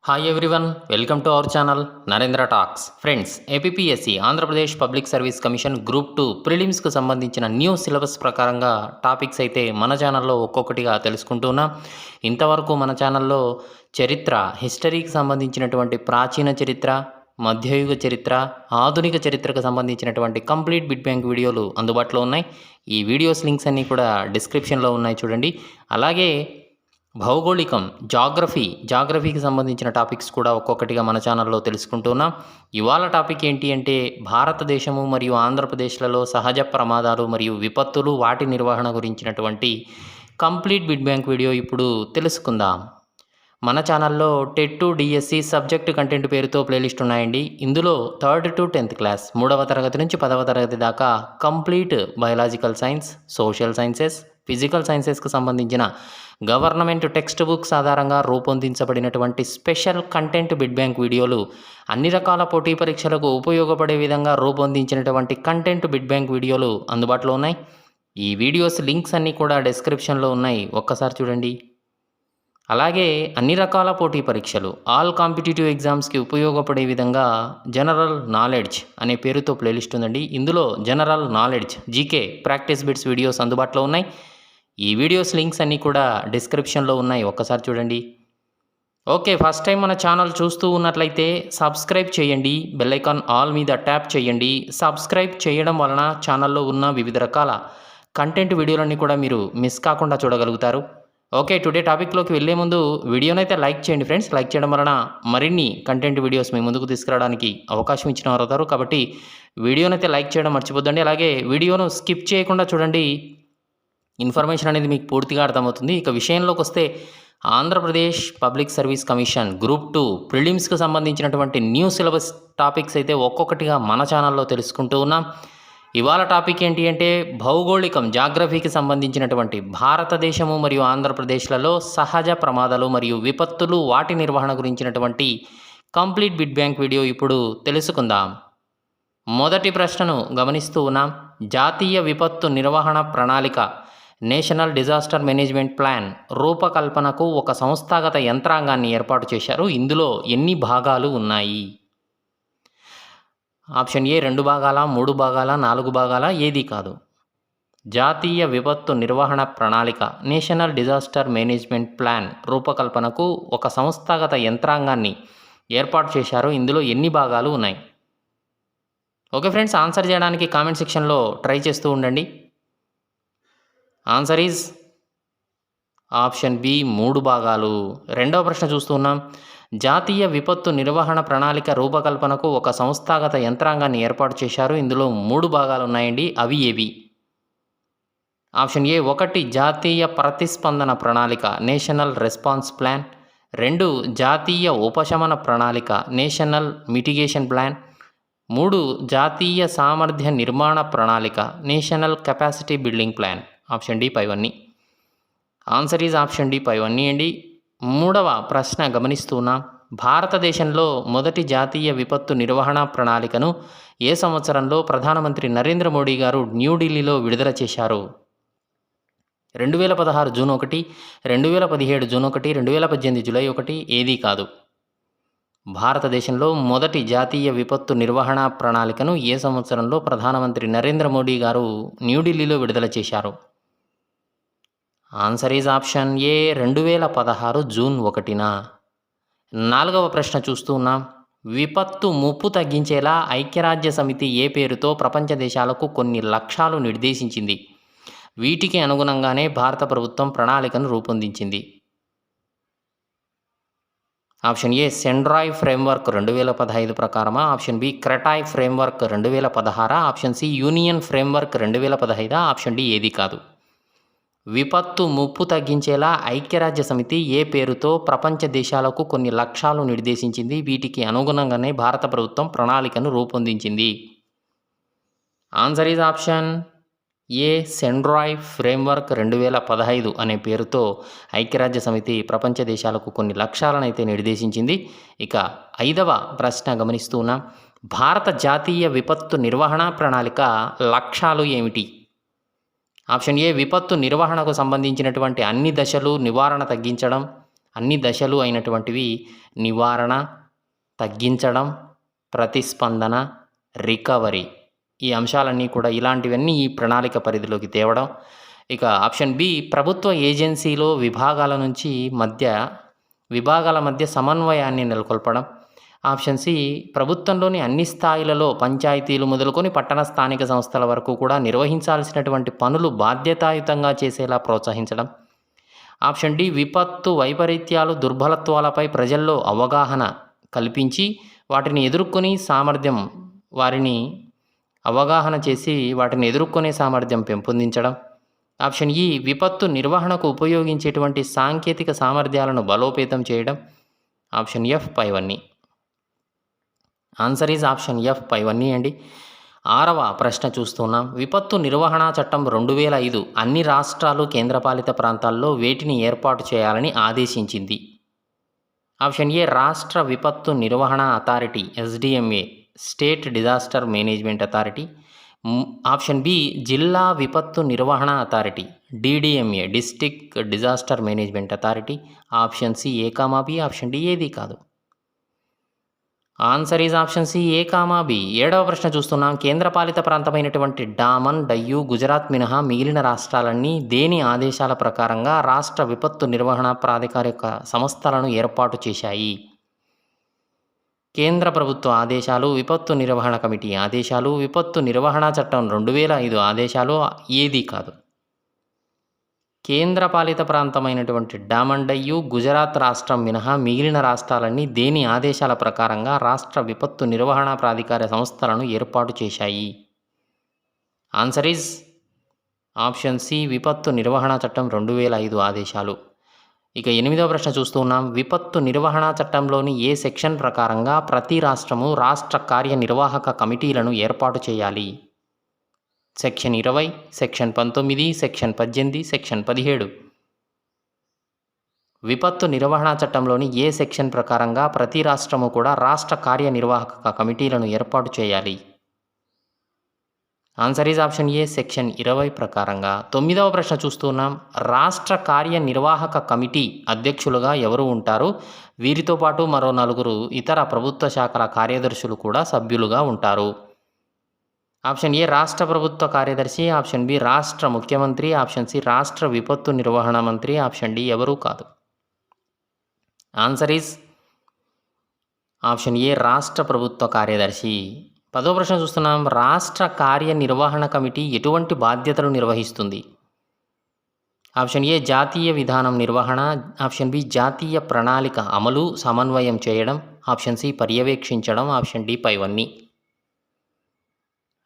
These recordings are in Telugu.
Hi everyone, welcome to our channel Narendra talks. Friends, APPSC Andhra Pradesh public service commission group 2 ప్రిలిమ్స్కు సంబంధించిన న్యూ సిలబస్ ప్రకారంగా టాపిక్స్ అయితే మన ఛానల్లో ఒక్కొక్కటిగా తెలుసుకుంటున్నాం. ఇంతవరకు మన ఛానల్లో హిస్టరీకి సంబంధించినటువంటి ప్రాచీన చరిత్ర, మధ్యయుగ చరిత్ర, ఆధునిక చరిత్రకు సంబంధించినటువంటి కంప్లీట్ బిట్ బ్యాంక్ వీడియోలు అందుబాటులో ఉన్నాయి. ఈ వీడియోస్ లింక్స్ అన్నీ కూడా డిస్క్రిప్షన్లో ఉన్నాయి, చూడండి. అలాగే భౌగోళికం, జాగ్రఫీకి సంబంధించిన టాపిక్స్ కూడా ఒక్కొక్కటిగా మన ఛానల్లో తెలుసుకుంటున్నాం. ఇవాళ టాపిక్ ఏంటి అంటే భారతదేశము మరియు ఆంధ్రప్రదేశ్లలో సహజ ప్రమాదాలు మరియు విపత్తులు, వాటి నిర్వహణ గురించినటువంటి కంప్లీట్ బిట్ బ్యాంక్ వీడియో ఇప్పుడు తెలుసుకుందాం. మన ఛానల్లో TET to DSC subject content పేరుతో ప్లేలిస్ట్ ఉన్నాయండి. ఇందులో 3rd to 10th క్లాస్, 3వ తరగతి నుంచి 10వ తరగతి దాకా complete biological science, social sciences, physical సైన్సెస్కి సంబంధించిన గవర్నమెంట్ టెక్స్ట్ బుక్స్ ఆధారంగా రూపొందించబడినటువంటి స్పెషల్ కంటెంట్ బిట్ బ్యాంక్ వీడియోలు, అన్ని రకాల పోటీ పరీక్షలకు ఉపయోగపడే విధంగా రూపొందించినటువంటి కంటెంట్ బిట్ బ్యాంక్ వీడియోలు అందుబాటులో ఉన్నాయి. ఈ వీడియోస్ లింక్స్ అన్నీ కూడా డిస్క్రిప్షన్లో ఉన్నాయి, ఒక్కసారి చూడండి. అలాగే అన్ని రకాల పోటీ పరీక్షలు, ఆల్ కాంపిటేటివ్ ఎగ్జామ్స్కి ఉపయోగపడే విధంగా జనరల్ నాలెడ్జ్ అనే పేరుతో ప్లేలిస్ట్ ఉందండి. ఇందులో general knowledge, GK, practice bits videos అందుబాటులో ఉన్నాయి. ఈ వీడియోస్ లింక్స్ అన్నీ కూడా డిస్క్రిప్షన్లో ఉన్నాయి, ఒక్కసారి చూడండి. ఓకే, ఫస్ట్ టైం మన ఛానల్ చూస్తూ ఉన్నట్లయితే సబ్స్క్రైబ్ చేయండి, బెల్ ఐకాన్ ఆల్ మీద ట్యాప్ చేయండి. సబ్స్క్రైబ్ చేయడం వలన ఛానల్లో ఉన్న వివిధ రకాల కంటెంట్ వీడియోలన్నీ కూడా మీరు మిస్ కాకుండా చూడగలుగుతారు. ఓకే, టుడే టాపిక్లోకి వెళ్ళే ముందు వీడియోనైతే లైక్ చేయండి ఫ్రెండ్స్. లైక్ చేయడం వలన మరిన్ని కంటెంట్ వీడియోస్ మీ ముందుకు తీసుకురావడానికి అవకాశం ఇచ్చిన వారు అవుతారు. కాబట్టి వీడియోనైతే లైక్ చేయడం మర్చిపోద్దండి. అలాగే వీడియోను స్కిప్ చేయకుండా చూడండి, ఇన్ఫర్మేషన్ అనేది మీకు పూర్తిగా అర్థమవుతుంది. ఇక విషయంలోకి వస్తే Andhra Pradesh public service commission group 2 ప్రిలిమ్స్కి సంబంధించినటువంటి న్యూ సిలబస్ టాపిక్స్ అయితే ఒక్కొక్కటిగా మన ఛానల్లో తెలుసుకుంటూ ఉన్నాం. ఇవాళ టాపిక్ ఏంటి అంటే భౌగోళికం, జాగ్రఫీకి సంబంధించినటువంటి భారతదేశము మరియు ఆంధ్రప్రదేశ్లలో సహజ ప్రమాదాలు మరియు విపత్తులు, వాటి నిర్వహణ గురించినటువంటి కంప్లీట్ బిట్ బ్యాంక్ వీడియో ఇప్పుడు తెలుసుకుందాం. మొదటి ప్రశ్నను గమనిస్తూ ఉన్నాం. జాతీయ విపత్తు నిర్వహణ ప్రణాళిక, నేషనల్ డిజాస్టర్ మేనేజ్మెంట్ ప్లాన్ రూపకల్పనకు ఒక సంస్థాగత యంత్రాంగాన్ని ఏర్పాటు చేశారు. ఇందులో ఎన్ని భాగాలు ఉన్నాయి? ఆప్షన్ ఏ 2 భాగాల, 3 భాగాల, 4 భాగాల, ఏది కాదు. జాతీయ విపత్తు నిర్వహణ ప్రణాళిక, నేషనల్ డిజాస్టర్ మేనేజ్మెంట్ ప్లాన్ రూపకల్పనకు ఒక సంస్థాగత యంత్రాంగాన్ని ఏర్పాటు చేశారు. ఇందులో ఎన్ని భాగాలు ఉన్నాయి? ఓకే ఫ్రెండ్స్, ఆన్సర్ చేయడానికి కామెంట్ సెక్షన్లో ట్రై చేస్తూ ఉండండి. ఆన్సర్ ఈజ్ ఆప్షన్ బి, 3 భాగాలు. రెండవ ప్రశ్న చూస్తున్నాం. జాతీయ విపత్తు నిర్వహణ ప్రణాళిక రూపకల్పనకు ఒక సంస్థాగత యంత్రాంగాన్ని ఏర్పాటు చేశారు. ఇందులో 3 భాగాలు ఉన్నాయండి. అవి ఏవి? ఆప్షన్ ఏ 1 జాతీయ ప్రతిస్పందన ప్రణాళిక, నేషనల్ రెస్పాన్స్ ప్లాన్. 2 జాతీయ ఉపశమన ప్రణాళిక, నేషనల్ మిటిగేషన్ ప్లాన్. 3 జాతీయ సామర్థ్య నిర్మాణ ప్రణాళిక, national capacity building plan. Option D పైవన్నీ. ఆన్సర్ ఈజ్ ఆప్షన్ డి పైవన్నీ అండి. మూడవ ప్రశ్న గమనిస్తున్నాం. భారతదేశంలో మొదటి జాతీయ విపత్తు నిర్వహణ ప్రణాళికను ఏ సంవత్సరంలో ప్రధానమంత్రి నరేంద్ర మోడీ గారు న్యూఢిల్లీలో విడుదల చేశారు? 2016 జూన్ 1, 2017 జూన్ 1, 2018 జూలై 1, ఏదీ కాదు. భారతదేశంలో మొదటి జాతీయ విపత్తు నిర్వహణ ప్రణాళికను ఏ సంవత్సరంలో ప్రధానమంత్రి నరేంద్ర మోడీ గారు న్యూఢిల్లీలో విడుదల చేశారు? Answer is option A 2016 June 1న. నాలుగవ ప్రశ్న చూస్తూ ఉన్నాం. విపత్తు ముప్పు తగ్గించేలా ఐక్యరాజ్య సమితి ఏ పేరుతో ప్రపంచ దేశాలకు కొన్ని లక్ష్యాలు నిర్దేశించింది? వీటికి అనుగుణంగానే భారత ప్రభుత్వం ప్రణాళికను రూపొందించింది. ఆప్షన్ ఏ సెండ్రాయ్ ఫ్రేమ్వర్క్ 2015 ప్రకారమా? ఆప్షన్ బి క్రెటాయ్ framework 2016, option C union framework 2015, option D ఏది కాదు. విపత్తు ముప్పు తగ్గించేలా ఐక్యరాజ్య సమితి ఏ పేరుతో ప్రపంచ దేశాలకు కొన్ని లక్ష్యాలు నిర్దేశించింది? వీటికి అనుగుణంగానే భారత ప్రభుత్వం ప్రణాళికను రూపొందించింది. Answer is option A Sendai framework 2015 అనే పేరుతో ఐక్యరాజ్య సమితి ప్రపంచ దేశాలకు కొన్ని లక్ష్యాలను అయితే నిర్దేశించింది. ఇక 5వ ప్రశ్న గమనిస్తున్నాం. భారత జాతీయ విపత్తు నిర్వహణ ప్రణాళిక లక్ష్యాలు ఏమిటి? ఆప్షన్ ఏ విపత్తు నిర్వహణకు సంబంధించినటువంటి అన్ని దశలు నివారణ తగ్గించడం, అన్ని దశలు అయినటువంటివి నివారణ, తగ్గించడం, ప్రతిస్పందన, రికవరీ. ఈ అంశాలన్నీ కూడా ఇలాంటివన్నీ ఈ ప్రణాళిక పరిధిలోకి తేవడం. ఇక ఆప్షన్ బి, ప్రభుత్వ ఏజెన్సీలో విభాగాల మధ్య సమన్వయాన్ని నెలకొల్పడం. ఆప్షన్ సి, ప్రభుత్వంలోని అన్ని స్థాయిలలో పంచాయతీలు మొదలుకొని పట్టణ స్థానిక సంస్థల వరకు కూడా నిర్వహించాల్సినటువంటి పనులు బాధ్యతాయుతంగా చేసేలా ప్రోత్సహించడం. ఆప్షన్ డి, విపత్తు వైపరీత్యాలు దుర్బలత్వాలపై ప్రజల్లో అవగాహన కల్పించి వాటిని ఎదుర్కొనే సామర్థ్యం పెంపొందించడం. ఆప్షన్ ఈ, విపత్తు నిర్వహణకు ఉపయోగించేటువంటి సాంకేతిక సామర్థ్యాలను బలోపేతం చేయడం. ఆప్షన్ ఎఫ్ పైవన్నీ. ఆన్సర్ ఈజ్ ఆప్షన్ ఎఫ్ పైవన్నీ అండి. 6వ ప్రశ్న చూస్తున్నాం. విపత్తు నిర్వహణ చట్టం 2005 అన్ని రాష్ట్రాలు, కేంద్రపాలిత ప్రాంతాల్లో వేటిని ఏర్పాటు చేయాలని ఆదేశించింది? ఆప్షన్ ఏ, రాష్ట్ర విపత్తు నిర్వహణ authority SDMA, state disaster management authority. Option B, జిల్లా విపత్తు నిర్వహణ authority DDMA, district disaster management authority. Option C A comma B, option D ఏది కాదు. Answer is option C A comma B. 7వ ప్రశ్న చూస్తున్నాం. కేంద్రపాలిత ప్రాంతమైనటువంటి డామన్, డయ్యూ, గుజరాత్ మినహా మిగిలిన రాష్ట్రాలన్నీ దేని ఆదేశాల ప్రకారంగా రాష్ట్ర విపత్తు నిర్వహణ ప్రాధికారిక సంస్థలను ఏర్పాటు చేశాయి? కేంద్ర ప్రభుత్వ ఆదేశాలు, విపత్తు నిర్వహణ కమిటీ ఆదేశాలు, విపత్తు నిర్వహణ చట్టం 2005 ఆదేశాలు, ఏది కాదు. కేంద్రపాలిత ప్రాంతమైనటువంటి డామన్, డయ్యూ, గుజరాత్ రాష్ట్రం మినహా మిగిలిన రాష్ట్రాలన్నీ దేని ఆదేశాల ప్రకారంగా రాష్ట్ర విపత్తు నిర్వహణ ప్రాధికార సంస్థలను ఏర్పాటు చేశాయి? ఆన్సర్ ఈజ్ ఆప్షన్ సి, విపత్తు నిర్వహణ చట్టం 2005 ఆదేశాలు. ఇక 8వ ప్రశ్న చూస్తున్నాం. విపత్తు నిర్వహణ చట్టంలోని ఏ సెక్షన్ ప్రకారంగా ప్రతి రాష్ట్రము రాష్ట్ర కార్యనిర్వాహక కమిటీలను ఏర్పాటు చేయాలి? Section 20, section 19, section 18, section 17. విపత్తు నిర్వహణ చట్టంలోని ఏ సెక్షన్ ప్రకారంగా ప్రతి రాష్ట్రము కూడా రాష్ట్ర కార్యనిర్వాహక కమిటీలను ఏర్పాటు చేయాలి? Answer is option A, section 20 ప్రకారంగా. 9వ ప్రశ్న చూస్తున్నాం. రాష్ట్ర కార్యనిర్వాహక కమిటీ అధ్యక్షులుగా ఎవరు ఉంటారు? వీరితో పాటు మరో 4 ఇతర ప్రభుత్వ శాఖల కార్యదర్శులు కూడా సభ్యులుగా ఉంటారు. ఆప్షన్ ఏ, రాష్ట్ర ప్రభుత్వ కార్యదర్శి. ఆప్షన్ బి, రాష్ట్ర ముఖ్యమంత్రి. ఆప్షన్ సి, రాష్ట్ర విపత్తు నిర్వహణ మంత్రి. ఆప్షన్ డి ఎవరూ కాదు. ఆన్సర్ ఈజ్ ఆప్షన్ ఏ, రాష్ట్ర ప్రభుత్వ కార్యదర్శి. 10వ ప్రశ్న చూస్తున్నాం. రాష్ట్ర కార్యనిర్వహణ కమిటీ ఎటువంటి బాధ్యతలు నిర్వహిస్తుంది? ఆప్షన్ ఏ, జాతీయ విధానం నిర్వహణ. ఆప్షన్ బి, జాతీయ ప్రణాళిక అమలు సమన్వయం చేయడం. ఆప్షన్ సి, పర్యవేక్షించడం. ఆప్షన్ డి పైవన్నీ.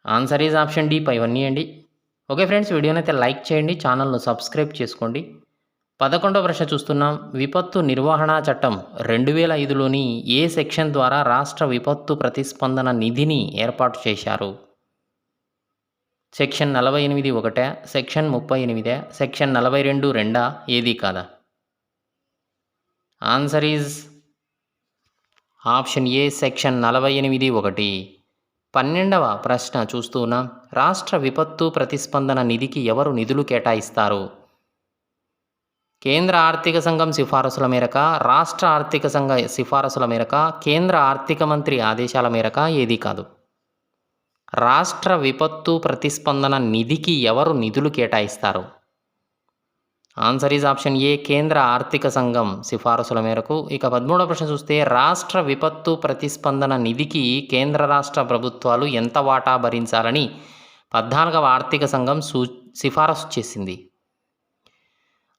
ఆన్సర్ ఈజ్ ఆప్షన్ డి పైవన్నీ అండి. ఓకే ఫ్రెండ్స్, వీడియోనైతే లైక్ చేయండి, ఛానల్ను సబ్స్క్రైబ్ చేసుకోండి. 11వ ప్రశ్న చూస్తున్నాం. విపత్తు నిర్వహణ చట్టం 2005లోని ఏ సెక్షన్ ద్వారా రాష్ట్ర విపత్తు ప్రతిస్పందన నిధిని ఏర్పాటు చేశారు? సెక్షన్ 48(1), సెక్షన్ 38, సెక్షన్ 42(2), ఏది కాదా? Answer is option A, section 48(1). 12వ ప్రశ్న చూస్తున్నాం. రాష్ట్ర విపత్తు ప్రతిస్పందన నిధికి ఎవరు నిధులు కేటాయిస్తారు? కేంద్ర ఆర్థిక సంఘం సిఫారసుల మేరక, రాష్ట్ర ఆర్థిక సంఘ సిఫారసుల మేరక, కేంద్ర ఆర్థిక మంత్రి ఆదేశాల మేరక, ఏది కాదు. రాష్ట్ర విపత్తు ప్రతిస్పందన నిధికి ఎవరు నిధులు కేటాయిస్తారు? ఆన్సర్ ఈజ్ ఆప్షన్ ఏ, కేంద్ర ఆర్థిక సంఘం సిఫారసుల మేరకు. ఇక 13వ ప్రశ్న చూస్తే, రాష్ట్ర విపత్తు ప్రతిస్పందన నిధికి కేంద్ర రాష్ట్ర ప్రభుత్వాలు ఎంత వాటా భరించాలని 14వ ఆర్థిక సంఘం సిఫారసు చేసింది?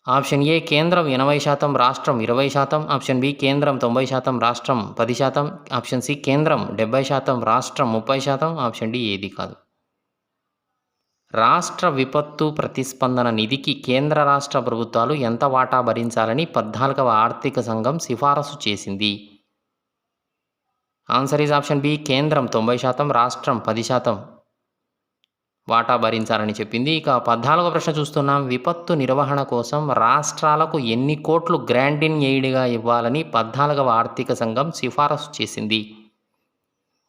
ఆప్షన్ ఏ, కేంద్రం 80%, రాష్ట్రం 20%. ఆప్షన్ బి, కేంద్రం 90%, రాష్ట్రం 10%. ఆప్షన్ సి, కేంద్రం 70%, రాష్ట్రం 30%. ఆప్షన్ డి ఏది కాదు. రాష్ట్ర విపత్తు ప్రతిస్పందన నిధికి కేంద్ర రాష్ట్ర ప్రభుత్వాలు ఎంత వాటా భరించాలని 14వ ఆర్థిక సంఘం సిఫారసు చేసింది? ఆన్సర్ ఈజ్ ఆప్షన్ బి, కేంద్రం 90%, రాష్ట్రం 10% వాటా భరించాలని చెప్పింది. ఇక 14వ ప్రశ్న చూస్తున్నాం. విపత్తు నిర్వహణ కోసం రాష్ట్రాలకు ఎన్ని కోట్లు గ్రాంట్ ఇన్ ఎయిడ్గా ఇవ్వాలని 14వ ఆర్థిక సంఘం సిఫారసు చేసింది?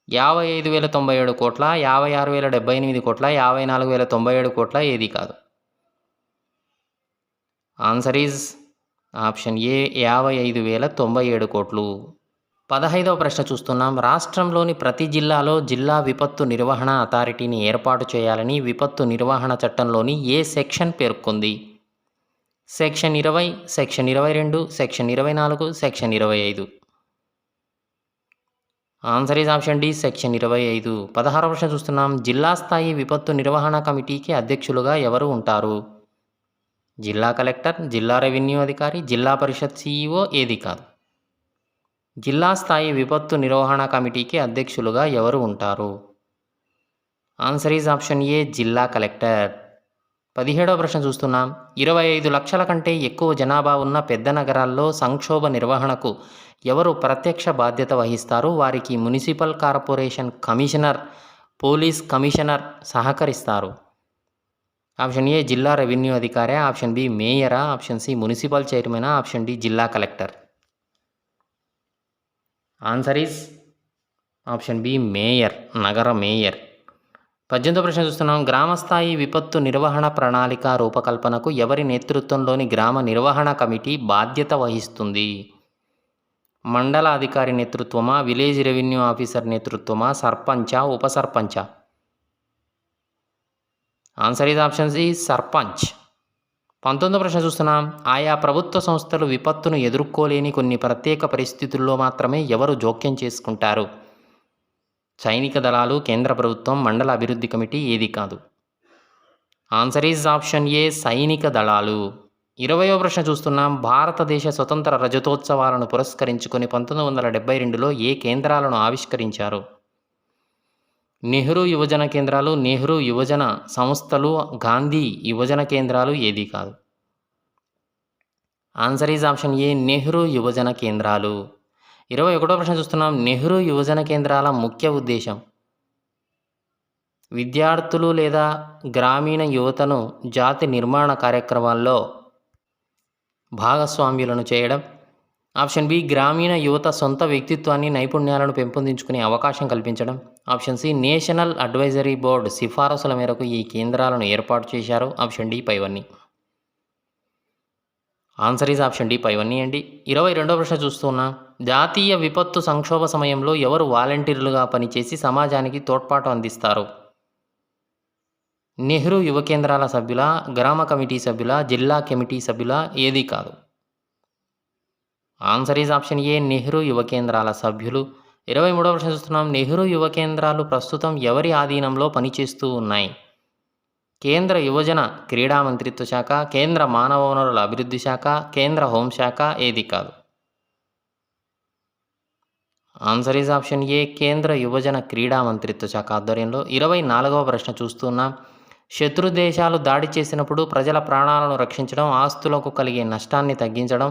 55,097 కోట్ల, 56,078 కోట్ల, 54,097 కోట్ల, ఏది కాదు. ఆన్సర్ ఈజ్ ఆప్షన్ ఏ 55,097 కోట్లు. 15వ ప్రశ్న చూస్తున్నాం. రాష్ట్రంలోని ప్రతి జిల్లాలో జిల్లా విపత్తు నిర్వహణ అథారిటీని ఏర్పాటు చేయాలని విపత్తు నిర్వహణ చట్టంలోని ఏ సెక్షన్ పేర్కొంది? Section 20, section 22, section 24, section 25. Answer is option D section 25. 16వ ప్రశ్న చూస్తున్నాం. జిల్లా స్థాయి విపత్తు నిర్వహణ కమిటీకి అధ్యక్షులుగా ఎవరు ఉంటారు? జిల్లా కలెక్టర్, జిల్లా రెవెన్యూ అధికారి, జిల్లా పరిషత్ సిఇఓ, ఏది కాదు. జిల్లా స్థాయి విపత్తు నిర్వహణ కమిటీకి అధ్యక్షులుగా ఎవరు ఉంటారు? ఆన్సర్ ఈజ్ ఆప్షన్ ఏ జిల్లా కలెక్టర్. 17వ ప్రశ్న చూస్తున్నాం. 25 లక్షల కంటే ఎక్కువ జనాభా ఉన్న పెద్ద నగరాల్లో సంక్షోభ నిర్వహణకు ఎవరు ప్రత్యక్ష బాధ్యత వహిస్తారు? వారికి municipal corporation commissioner, police commissioner సహకరిస్తారు. ఆప్షన్ ఏ జిల్లా రెవెన్యూ అధికారి, ఆప్షన్ బి మేయరా, ఆప్షన్ సి మున్సిపల్ చైర్మనా, ఆప్షన్ డి జిల్లా collector. Answer is option B mayor, నగర మేయర్. 18వ ప్రశ్న చూస్తున్నాం. గ్రామస్థాయి విపత్తు నిర్వహణ ప్రణాళిక రూపకల్పనకు ఎవరి నేతృత్వంలోని గ్రామ నిర్వహణ కమిటీ బాధ్యత వహిస్తుంది? మండల అధికారి నేతృత్వమా, విలేజ్ రెవెన్యూ ఆఫీసర్ నేతృత్వమా, సర్పంచా, ఉప సర్పంచా? Answer is option C sarpanch. 19వ ప్రశ్న చూస్తున్నాం. ఆయా ప్రభుత్వ సంస్థలు విపత్తును ఎదుర్కోలేని కొన్ని ప్రత్యేక పరిస్థితుల్లో మాత్రమే ఎవరు జోక్యం చేసుకుంటారు? సైనిక దళాలు, కేంద్ర ప్రభుత్వం, మండల అభివృద్ధి కమిటీ, ఏది కాదు. ఆన్సర్ ఈజ్ ఆప్షన్ ఏ సైనిక దళాలు. 20వ ప్రశ్న చూస్తున్నాం. భారతదేశ స్వతంత్ర రజతోత్సవాలను పురస్కరించుకొని 1972లో ఏ కేంద్రాలను ఆవిష్కరించారు? నెహ్రూ యువజన కేంద్రాలు, నెహ్రూ యువజన సంస్థలు, గాంధీ యువజన కేంద్రాలు, ఏది కాదు. ఆన్సర్ ఈజ్ ఆప్షన్ ఏ నెహ్రూ యువజన కేంద్రాలు. 21వ ప్రశ్న చూస్తున్నాం. నెహ్రూ యువజన కేంద్రాల ముఖ్య ఉద్దేశం విద్యార్థులు లేదా గ్రామీణ యువతను జాతి నిర్మాణ కార్యక్రమాల్లో భాగస్వామ్యులను చేయడం. ఆప్షన్ బి గ్రామీణ యువత సొంత వ్యక్తిత్వాన్ని, నైపుణ్యాలను పెంపొందించుకునే అవకాశం కల్పించడం. Option C national advisory board సిఫారసుల మేరకు ఈ కేంద్రాలను ఏర్పాటు చేశారు. ఆప్షన్ డి పైవన్నీ. ఆన్సర్ ఈజ్ ఆప్షన్ డి పైవన్నీ అండి. 22వ ప్రశ్న చూస్తున్నా. జాతీయ విపత్తు సంక్షోభ సమయంలో ఎవరు వాలంటీర్లుగా పనిచేసి సమాజానికి తోడ్పాటు అందిస్తారు? నెహ్రూ యువ కేంద్రాల సభ్యుల, గ్రామ కమిటీ సభ్యుల, జిల్లా కమిటీ సభ్యుల, ఏది కాదు. ఆన్సర్ ఈజ్ ఆప్షన్ ఏ నెహ్రూ యువ కేంద్రాల సభ్యులు. 23వ ప్రశ్న చూస్తున్నాం. నెహ్రూ యువ కేంద్రాలు ప్రస్తుతం ఎవరి ఆధీనంలో పనిచేస్తూ ఉన్నాయి? కేంద్ర యువజన క్రీడా మంత్రిత్వ శాఖ, కేంద్ర మానవ వనరుల అభివృద్ధి శాఖ, కేంద్ర హోంశాఖ, ఏది కాదు. ఆన్సర్ ఈజ్ ఆప్షన్ ఏ కేంద్ర యువజన క్రీడా మంత్రిత్వ శాఖ ఆధ్వర్యంలో. 24వ ప్రశ్న చూస్తున్నాం. శత్రు దేశాలు దాడి చేసినప్పుడు ప్రజల ప్రాణాలను రక్షించడం, ఆస్తులకు కలిగే నష్టాన్ని తగ్గించడం,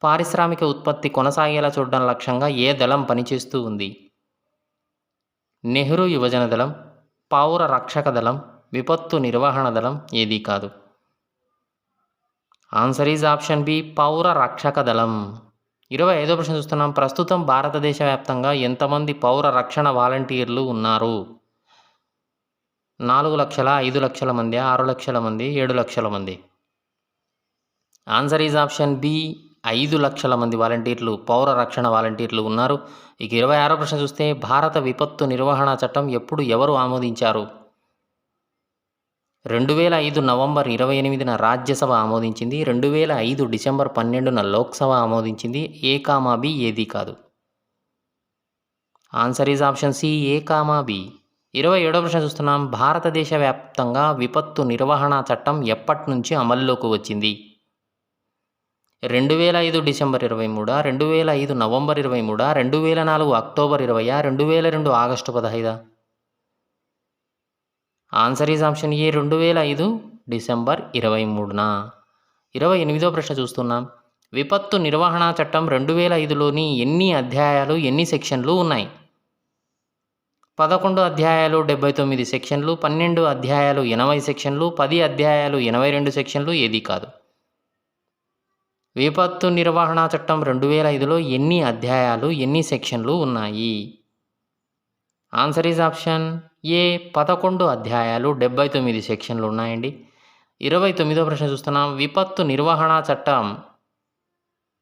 పారిశ్రామిక ఉత్పత్తి కొనసాగేలా చూడడం లక్ష్యంగా ఏ దళం పనిచేస్తూ ఉంది? నెహ్రూ యువజన దళం, పౌర రక్షక దళం, విపత్తు నిర్వహణ దళం, ఏది కాదు. ఆన్సర్ ఈజ్ ఆప్షన్ బి పౌర రక్షక దళం. 25వ ప్రశ్న చూస్తున్నాం. ప్రస్తుతం భారతదేశ వ్యాప్తంగా ఎంతమంది పౌర రక్షణ వాలంటీర్లు ఉన్నారు? 4 లక్షల, 5 లక్షల మంది, 6 లక్షల మంది, 7 లక్షల మంది? ఆన్సర్ ఈజ్ ఆప్షన్ బి 5 లక్షల మంది వాలంటీర్లు, పౌర రక్షణ వాలంటీర్లు ఉన్నారు. ఇక 26వ ప్రశ్న చూస్తే భారత విపత్తు నిర్వహణ చట్టం ఎప్పుడు ఎవరు ఆమోదించారు? 2005 నవంబర్ 28న రాజ్యసభ ఆమోదించింది. 2005 డిసెంబర్ 12న లోక్సభ ఆమోదించింది. ఏ కామా బి, ఏది కాదు. Answer is option C A comma B. 27వ ప్రశ్న చూస్తున్నాం. భారతదేశ వ్యాప్తంగా విపత్తు నిర్వహణ చట్టం ఎప్పటి నుంచి అమల్లోకి వచ్చింది? 2005 December 23, 2005 November 23, 2004 October 20, 2002 August 15? Answer is option A 2005 డిసెంబర్ 23న. 28వ ప్రశ్న చూస్తున్నాం. విపత్తు నిర్వహణ చట్టం 2005లోని ఎన్ని అధ్యాయాలు, ఎన్ని సెక్షన్లు ఉన్నాయి? 11 అధ్యాయాలు, 79 సెక్షన్లు, 12 అధ్యాయాలు, 80 సెక్షన్లు, 10 అధ్యాయాలు, 82 సెక్షన్లు, ఏది కాదు. విపత్తు నిర్వహణ చట్టం 2005లో ఎన్ని అధ్యాయాలు, ఎన్ని సెక్షన్లు ఉన్నాయి? ఆన్సర్ ఈజ్ ఆప్షన్ ఏ 11 అధ్యాయాలు, 79 సెక్షన్లు ఉన్నాయండి. 29వ ప్రశ్న చూస్తున్నాం. విపత్తు నిర్వహణ చట్టం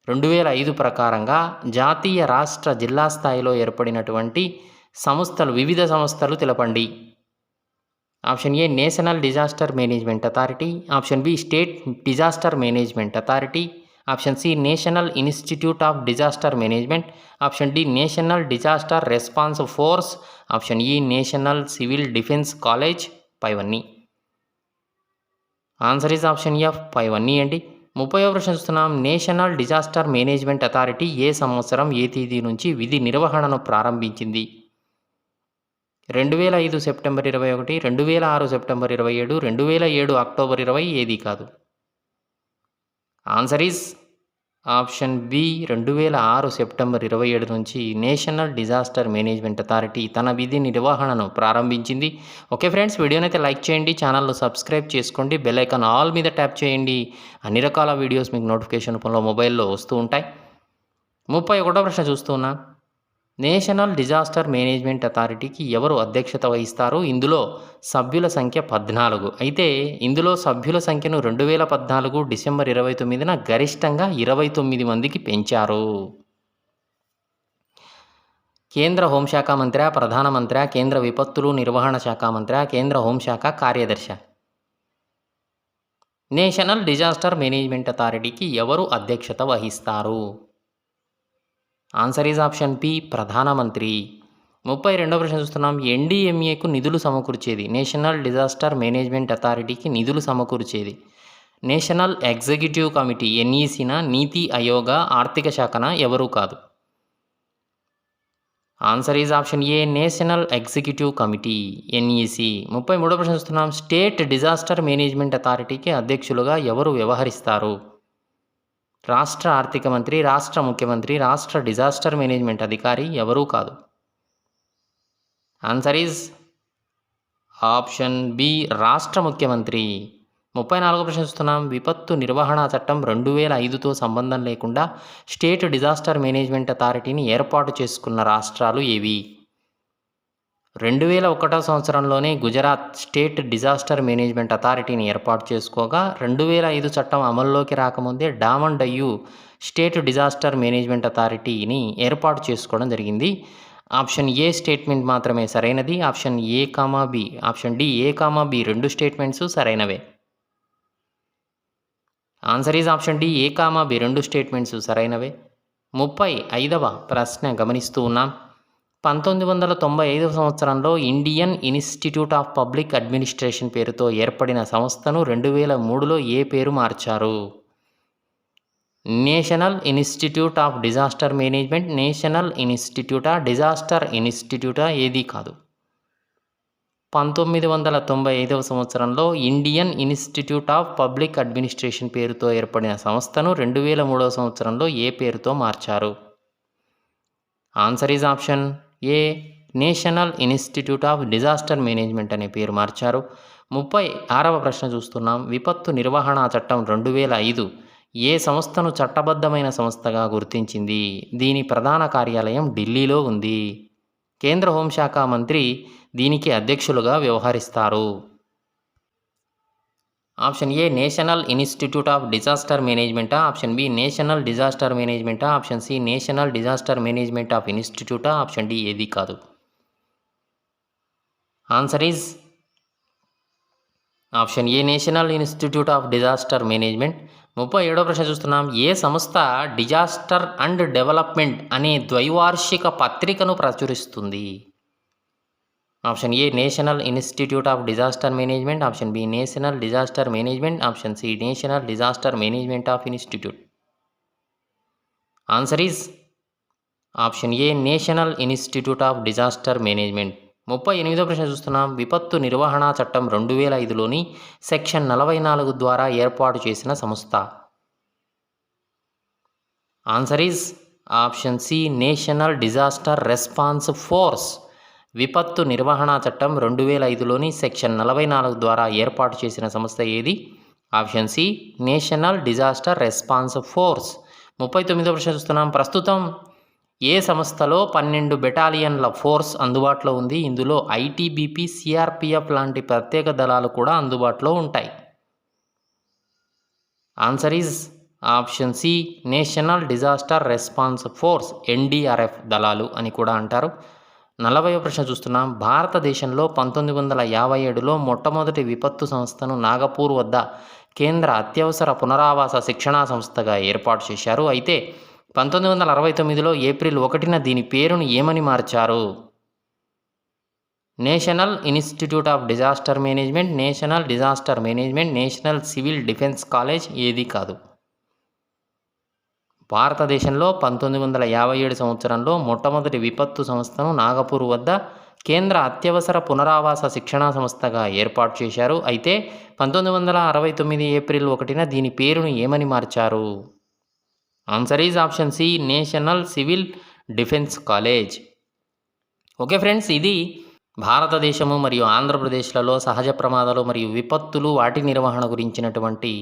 2005 ప్రకారంగా జాతీయ రాష్ట్ర జిల్లా స్థాయిలో ఏర్పడినటువంటి సంస్థలు, వివిధ సంస్థలు తెలపండి. Option A national disaster management authority, option B state disaster management authority, option C national institute of disaster management, option D national disaster response force, option E national civil defence college. పైవన్నీ ఆన్సర్ ఈజ్ ఆప్షన్ ఎఫ్, పైవన్నీ అండి. 30వ ప్రశ్న చూస్తున్నాం. నేషనల్ డిజాస్టర్ మేనేజ్మెంట్ అథారిటీ ఏ సంవత్సరం ఏ తేదీ నుంచి విధి నిర్వహణను ప్రారంభించింది? 2005 సెప్టెంబర్ 21, 2006 సెప్టెంబర్ 27, 2007 అక్టోబర్ 20, ఏది కాదు. Answer is option B 2006 September 27 నుంచి నేషనల్ డిజాస్టర్ మేనేజ్మెంట్ అథారిటీ తన విధి నిర్వహణను ప్రారంభించింది. ఓకే ఫ్రెండ్స్, వీడియోని అయితే లైక్ చేయండి, ఛానల్ను సబ్స్క్రైబ్ చేసుకోండి, బెల్ ఐకాన్ ఆల్ మీద ట్యాప్ చేయండి. అన్ని రకాల వీడియోస్ మీకు నోటిఫికేషన్ రూపంలో మొబైల్లో వస్తూ ఉంటాయి. 31వ ప్రశ్న చూస్తున్నా. నేషనల్ డిజాస్టర్ మేనేజ్మెంట్ అథారిటీకి ఎవరు అధ్యక్షత వహిస్తారు? ఇందులో సభ్యుల సంఖ్య 14. అయితే ఇందులో సభ్యుల సంఖ్యను 2014 డిసెంబర్ 29న గరిష్టంగా 29 మందికి పెంచారు. కేంద్ర హోంశాఖ మంత్రి, ప్రధానమంత్రి, కేంద్ర విపత్తులు నిర్వహణ శాఖ మంత్రి, కేంద్ర హోంశాఖ కార్యదర్శి. నేషనల్ డిజాస్టర్ మేనేజ్మెంట్ అథారిటీకి ఎవరు అధ్యక్షత వహిస్తారు? ఆన్సర్ ఈజ్ ఆప్షన్ పి ప్రధానమంత్రి. 32వ ప్రశ్న చూస్తున్నాం. ఎన్డీఎంఏకు నిధులు సమకూర్చేది, నేషనల్ డిజాస్టర్ మేనేజ్మెంట్ అథారిటీకి నిధులు సమకూర్చేది నేషనల్ ఎగ్జిక్యూటివ్ కమిటీ, ఎన్ఈసీనా, నీతి ఆయోగా, ఆర్థిక శాఖన, ఎవరూ కాదు. Answer is option A national executive committee, NEC. 33వ ప్రశ్న చూస్తున్నాం. స్టేట్ డిజాస్టర్ మేనేజ్మెంట్ అథారిటీకి అధ్యక్షులుగా ఎవరు వ్యవహరిస్తారు? రాష్ట్ర ఆర్థిక మంత్రి, రాష్ట్ర ముఖ్యమంత్రి, రాష్ట్ర డిజాస్టర్ మేనేజ్మెంట్ అధికారి, ఎవరూ కాదు. ఆన్సర్ ఈజ్ ఆప్షన్ బి రాష్ట్ర ముఖ్యమంత్రి. 34వ ప్రశ్న చూస్తున్నాం. విపత్తు నిర్వహణ చట్టం 2005తో సంబంధం లేకుండా స్టేట్ డిజాస్టర్ మేనేజ్మెంట్ అథారిటీని ఏర్పాటు చేసుకున్న రాష్ట్రాలు ఏవి? 2001 సంవత్సరంలోనే గుజరాత్ స్టేట్ డిజాస్టర్ మేనేజ్మెంట్ అథారిటీని ఏర్పాటు చేసుకోగా 2005 చట్టం అమల్లోకి రాకముందే Daman Diu state disaster management అథారిటీని ఏర్పాటు చేసుకోవడం జరిగింది. ఆప్షన్ ఏ స్టేట్మెంట్ మాత్రమే సరైనది. Option A comma B, option D A comma B 2 statements సరైనవే. Answer is option D A comma B 2 statements సరైనవే. 35వ ప్రశ్న గమనిస్తూ ఉన్నాం. 1995 సంవత్సరంలో Indian Institute of Public Administration పేరుతో ఏర్పడిన సంస్థను 2003లో ఏ పేరు మార్చారు? National institute of disaster management, national ఇన్స్టిట్యూటా, డిజాస్టర్ ఇన్స్టిట్యూటా, ఏదీ కాదు. 1995 సంవత్సరంలో Indian Institute of Public Administration పేరుతో ఏర్పడిన సంస్థను 2003 సంవత్సరంలో ఏ పేరుతో మార్చారు? Answer is option A national institute of disaster management అనే పేరు మార్చారు. 36వ ప్రశ్న చూస్తున్నాం. విపత్తు నిర్వహణ చట్టం 2005 ఏ సంస్థను చట్టబద్ధమైన సంస్థగా గుర్తించింది? దీని ప్రధాన కార్యాలయం ఢిల్లీలో ఉంది. కేంద్ర హోంశాఖ మంత్రి దీనికి అధ్యక్షులుగా వ్యవహరిస్తారు. Option A national institute of disaster మేనేజ్మెంటా, ఆప్షన్ బి నేషనల్ డిజాస్టర్ మేనేజ్మెంటా, option C national disaster management of ఇన్స్టిట్యూటా, ఆప్షన్ డి ఏది కాదు. Answer is option A national institute of disaster management. 37వ ప్రశ్న చూస్తున్నాం. ఏ సంస్థ డిజాస్టర్ అండ్ డెవలప్మెంట్ అనే ద్వైవార్షిక పత్రికను ప్రచురిస్తుంది? Option A national institute of disaster management, option B national disaster management, option C national disaster management of institute. Answer is option A national institute of disaster management. 38వ ప్రశ్న చూస్తున్నాం. విపత్తు నిర్వహణ చట్టం 2005లోని సెక్షన్ 44 ద్వారా ఏర్పాటు చేసిన సంస్థ? Answer is option C national disaster response force. విపత్తు నిర్వహణ చట్టం 2005లోని సెక్షన్ 44 ద్వారా ఏర్పాటు చేసిన సంస్థ ఏది? Option C national disaster response force. 39వ ప్రశ్న చూస్తున్నాం. ప్రస్తుతం ఏ సంస్థలో 12 బెటాలియన్ల ఫోర్స్ అందుబాటులో ఉంది? ఇందులో ఐటీబీపీ, సిఆర్పిఎఫ్ లాంటి ప్రత్యేక దళాలు కూడా అందుబాటులో ఉంటాయి. Answer is option C national disaster response force NDRF దళాలు అని కూడా అంటారు. 40వ ప్రశ్న చూస్తున్నాం. భారతదేశంలో 1957లో మొట్టమొదటి విపత్తు సంస్థను నాగపూర్ వద్ద కేంద్ర అత్యవసర పునరావాస శిక్షణా సంస్థగా ఏర్పాటు చేశారు. అయితే 1969లో ఏప్రిల్ 1న దీని పేరును ఏమని మార్చారు? National institute of disaster management, national disaster management, national civil defence college, ఏది కాదు. భారతదేశంలో 1957 సంవత్సరంలో మొట్టమొదటి విపత్తు సంస్థను నాగపూర్ వద్ద కేంద్ర అత్యవసర పునరావాస శిక్షణా సంస్థగా ఏర్పాటు చేశారు. అయితే 1969 ఏప్రిల్ 1న దీని పేరును ఏమని మార్చారు? Answer is option C national civil defence college. Okay friends, ఇది భారతదేశము మరియు ఆంధ్రప్రదేశ్లలో సహజ ప్రమాదాలు మరియు విపత్తులు వాటి నిర్వహణ గురించినటువంటి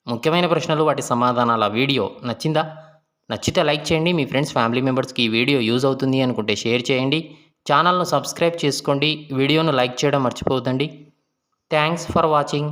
ముఖ్యమైన ప్రశ్నలు, వాటి సమాధానాల వీడియో నచ్చిందా? నచ్చితే లైక్ చేయండి. మీ ఫ్రెండ్స్, ఫ్యామిలీ మెంబర్స్కి ఈ వీడియో యూజ్ అవుతుంది అనుకుంటే షేర్ చేయండి. ఛానల్ను సబ్స్క్రైబ్ చేసుకోండి. వీడియోను లైక్ చేయడం మర్చిపోవద్దండి. Thanks for watching.